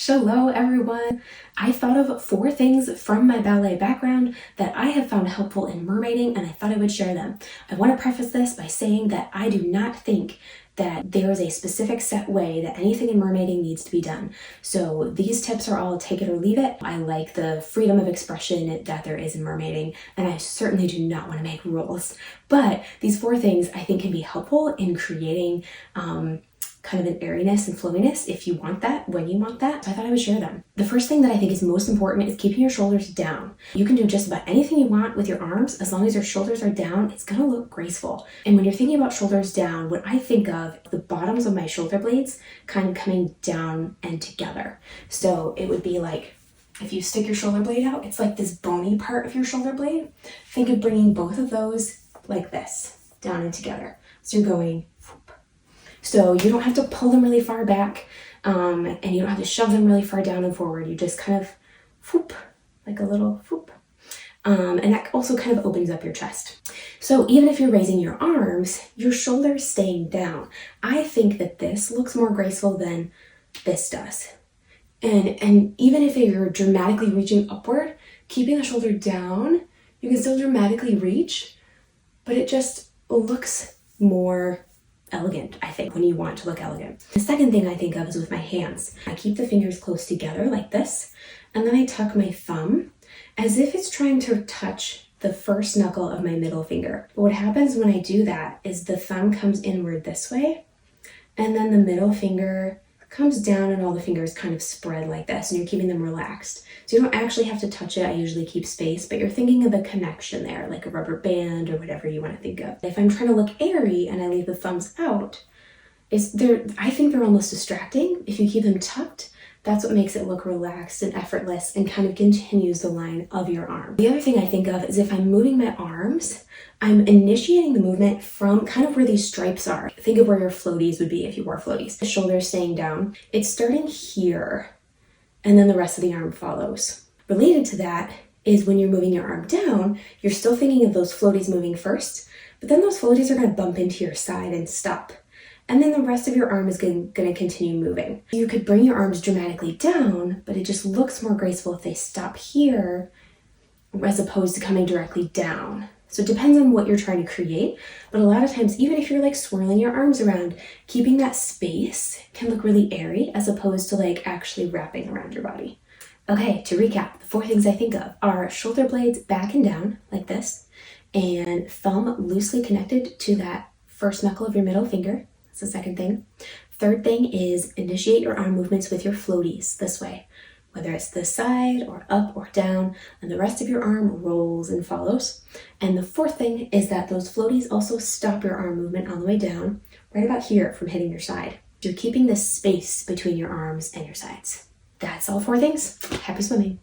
Hello everyone! I thought of 4 things from my ballet background that I have found helpful in mermaiding, and I thought I would share them. I want to preface this by saying that I do not think that there is a specific set way that anything in mermaiding needs to be done. So these tips are all take it or leave it. I like the freedom of expression that there is in mermaiding, and I certainly do not want to make rules. But these 4 things I think can be helpful in creating kind of an airiness and flowiness if you want that, when you want that. So I thought I would share them. The first thing that I think is most important is keeping your shoulders down. You can do just about anything you want with your arms as long as your shoulders are down. It's gonna look graceful. And when you're thinking about shoulders down, what I think of the bottoms of my shoulder blades kind of coming down and together. So it would be like, if you stick your shoulder blade out, it's like this bony part of your shoulder blade. Think of bringing both of those like this, down and together. So you're going, so you don't have to pull them really far back, and you don't have to shove them really far down and forward. You just kind of whoop, like a little whoop. And that also kind of opens up your chest. So even if you're raising your arms, your shoulders staying down. I think that this looks more graceful than this does. And even if you're dramatically reaching upward, keeping the shoulder down, you can still dramatically reach, but it just looks more elegant, I think, when you want to look elegant. The second thing I think of is with my hands. I keep the fingers close together like this, and then I tuck my thumb as if it's trying to touch the first knuckle of my middle finger. But what happens when I do that is the thumb comes inward this way, and then the middle finger comes down and all the fingers kind of spread like this, and you're keeping them relaxed. So you don't actually have to touch it. I usually keep space, but you're thinking of a connection there, like a rubber band or whatever you want to think of. If I'm trying to look airy and I leave the thumbs out, I think they're almost distracting. If you keep them tucked, that's what makes it look relaxed and effortless and kind of continues the line of your arm. The other thing I think of is if I'm moving my arms, I'm initiating the movement from kind of where these stripes are. Think of where your floaties would be if you wore floaties. The shoulders staying down. It's starting here, and then the rest of the arm follows. Related to that is when you're moving your arm down, you're still thinking of those floaties moving first, but then those floaties are going to bump into your side and stop. And then the rest of your arm is going to continue moving. You could bring your arms dramatically down, but it just looks more graceful if they stop here as opposed to coming directly down. So it depends on what you're trying to create, but a lot of times, even if you're like swirling your arms around, keeping that space can look really airy as opposed to like actually wrapping around your body. Okay, to recap, the 4 things I think of are shoulder blades back and down like this, and thumb loosely connected to that first knuckle of your middle finger. That's the second thing. Third thing is initiate your arm movements with your floaties this way, whether it's this side or up or down, and the rest of your arm rolls and follows. And the fourth thing is that those floaties also stop your arm movement on the way down, right about here from hitting your side. You're keeping this space between your arms and your sides. That's all 4 things. Happy swimming.